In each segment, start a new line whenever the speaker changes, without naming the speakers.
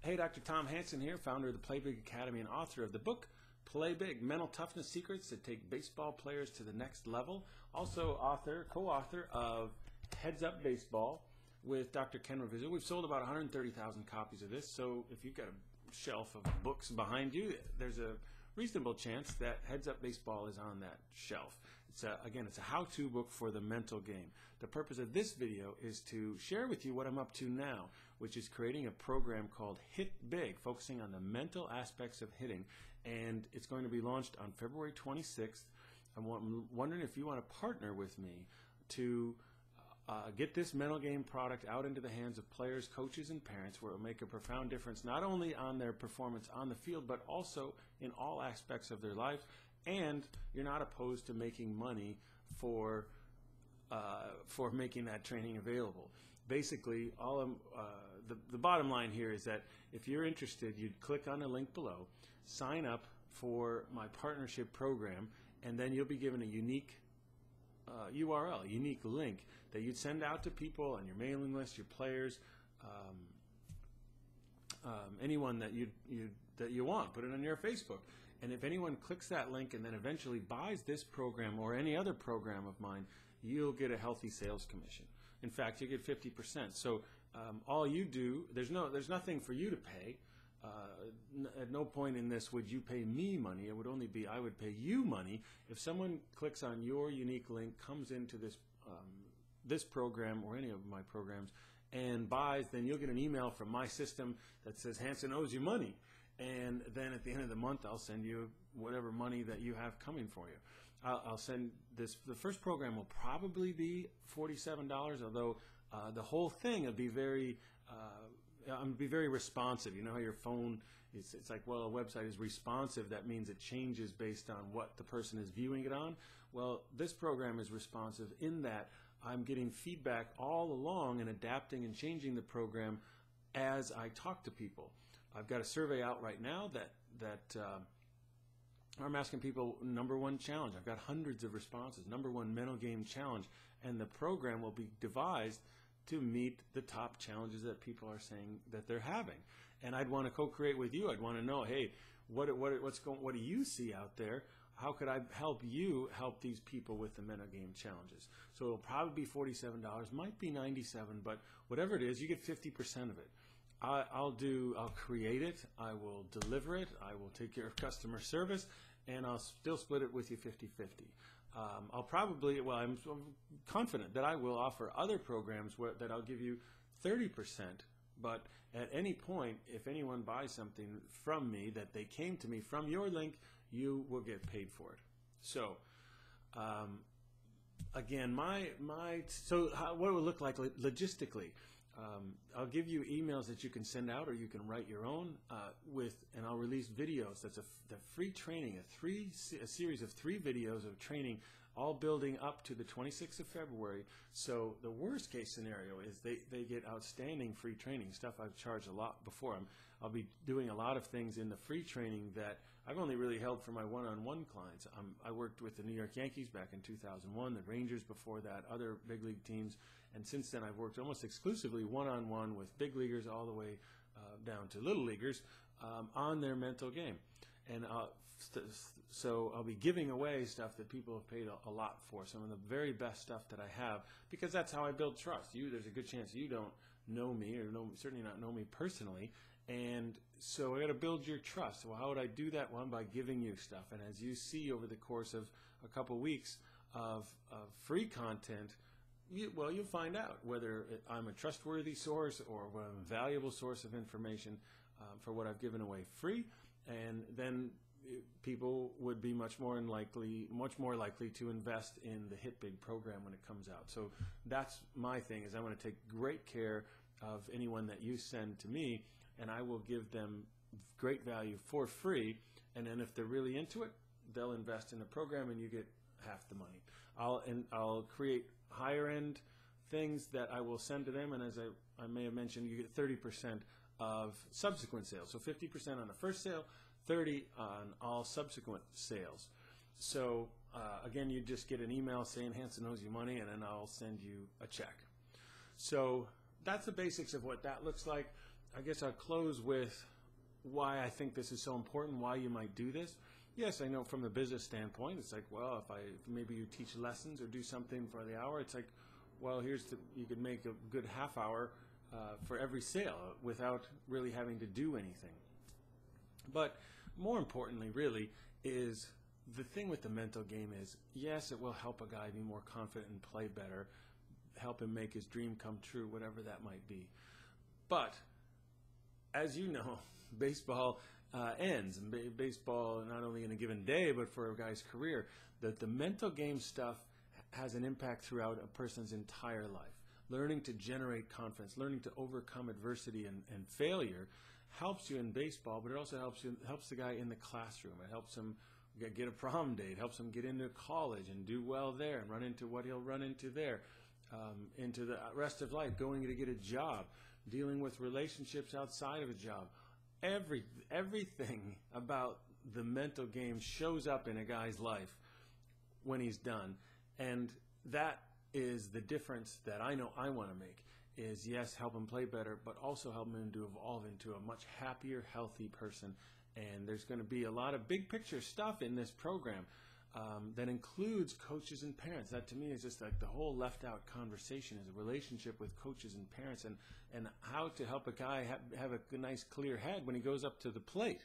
Hey, Dr. Tom Hansen here, founder of the Play Big Academy and author of the book, Play Big, Mental Toughness Secrets that Take Baseball Players to the Next Level. Also co-author of Heads Up Baseball with Dr. Ken Reviso. We've sold about 130,000 copies of this, so if you've got a shelf of books behind you, there's a reasonable chance that Heads Up Baseball is on that shelf. Again, it's a how-to book for the mental game. The purpose of this video is to share with you what I'm up to now, which is creating a program called Hit Big, focusing on the mental aspects of hitting, and it's going to be launched on February 26th. I'm wondering if you want to partner with me to get this mental game product out into the hands of players, coaches, and parents, where it will make a profound difference not only on their performance on the field, but also in all aspects of their life. And you're not opposed to making money for making that training available. Basically, the bottom line here is that if you're interested, you'd click on the link below, sign up for my partnership program, and then you'll be given a unique URL, a unique link that you'd send out to people on your mailing list, your players, anyone that you want. Put it on your Facebook. And if anyone clicks that link and then eventually buys this program or any other program of mine, you'll get a healthy sales commission. In fact, you get 50%. So all you do, there's nothing for you to pay. At no point in this would you pay me money. It would only be I would pay you money if someone clicks on your unique link, comes into this program or any of my programs and buys. Then you'll get an email from my system that says Hansen owes you money, and then at the end of the month I'll send you whatever money that you have coming for you. I'll send this. The first program will probably be $47, although the whole thing will be very responsive. You know how your phone, it's like, well, a website is responsive. That means it changes based on what the person is viewing it on. Well, this program is responsive in that I'm getting feedback all along and adapting and changing the program as I talk to people. I've got a survey out right now that I'm asking people, #1 challenge. I've got hundreds of responses. #1 mental game challenge, and the program will be devised to meet the top challenges that people are saying that they're having. And I'd want to co-create with you. I'd want to know, hey, what do you see out there? How could I help you help these people with the mental game challenges? So it'll probably be $47, might be $97, but whatever it is, you get 50% of it. I'll create it, I will deliver it, I will take care of customer service, and I'll still split it with you 50-50. I'm confident that I will offer other programs that I'll give you 30%, but at any point, if anyone buys something from me that they came to me from your link, you will get paid for it. So, again, what it would look like logistically. I'll give you emails that you can send out, or you can write your own and I'll release videos. That's the free training, a series of 3 videos of training, all building up to the 26th of February. So the worst case scenario is they get outstanding free training, stuff I've charged a lot before. I'll be doing a lot of things in the free training that I've only really held for my one-on-one clients. I worked with the New York Yankees back in 2001, the Rangers before that, other big league teams, and since then I've worked almost exclusively one-on-one with big leaguers all the way down to little leaguers on their mental game. And so I'll be giving away stuff that people have paid a lot for, some of the very best stuff that I have, because that's how I build trust. There's a good chance you don't know me, or certainly not know me personally, and so I got to build your trust. Well, how would I do that? One, by giving you stuff. And as you see over the course of a couple weeks of free content, you'll find out whether I'm a trustworthy source or a valuable source of information for what I've given away free, and then people would be much more likely to invest in the Hit Big program when it comes out. So that's my thing, is I want to take great care of anyone that you send to me, and I will give them great value for free, and then if they're really into it, they'll invest in the program and you get half the money. I'll create higher end things that I will send to them, and as I may have mentioned, you get 30% of subsequent sales. So 50% on the first sale, 30 on all subsequent sales. So again, you just get an email saying Hansen owes you money, and then I'll send you a check. So that's the basics of what that looks like. I guess I'll close with why I think this is so important, why you might do this. Yes, I know from the business standpoint, it's like, well, if maybe you teach lessons or do something for the hour, it's like, well, you could make a good half hour for every sale without really having to do anything. But more importantly, really, is the thing with the mental game is, yes, it will help a guy be more confident and play better, help him make his dream come true, whatever that might be. But as you know, baseball ends, and baseball not only in a given day, but for a guy's career, that the mental game stuff has an impact throughout a person's entire life. Learning to generate confidence, learning to overcome adversity and failure helps you in baseball, but it also helps the guy in the classroom. It helps him get a prom date, helps him get into college and do well there and run into what he'll run into there, into the rest of life, going to get a job, dealing with relationships outside of a job. Everything about the mental game shows up in a guy's life when he's done. And that is the difference that I know I want to make, is yes, help him play better, but also help him to evolve into a much happier, healthy person. And there's going to be a lot of big picture stuff in this program that includes coaches and parents. That to me is just like the whole left out conversation, is a relationship with coaches and parents, and how to help a guy have a nice clear head when he goes up to the plate.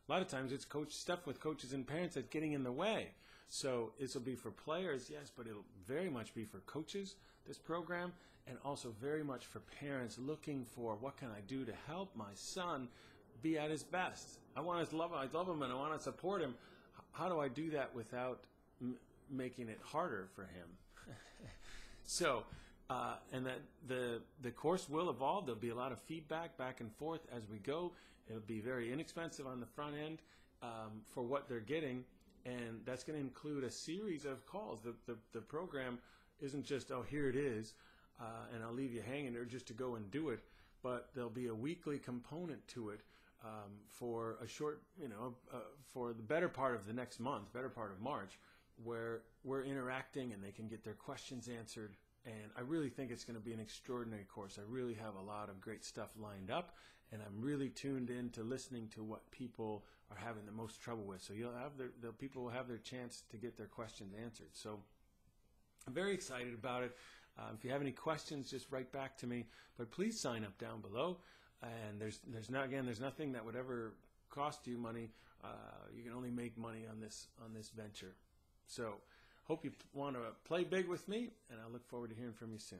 A lot of times it's stuff with coaches and parents that's getting in the way. So this will be for players, yes, but it'll very much be for coaches, this program, and also very much for parents looking for, what can I do to help my son be at his best? I love him and I want to support him. How do I do that without making it harder for him? So, and that the course will evolve. There'll be a lot of feedback back and forth as we go. It'll be very inexpensive on the front end for what they're getting, and that's going to include a series of calls. The program isn't just, oh, here it is, and I'll leave you hanging there just to go and do it, but there'll be a weekly component to it for a short, for the better part of the next month, better part of March, where we're interacting and they can get their questions answered. And I really think it's going to be an extraordinary course. I really have a lot of great stuff lined up, and I'm really tuned in to listening to what people are having the most trouble with. So the people will have their chance to get their questions answered. So I'm very excited about it. If you have any questions, just write back to me. But please sign up down below. And there's nothing that would ever cost you money. You can only make money on this venture. So hope you want to play big with me, and I look forward to hearing from you soon.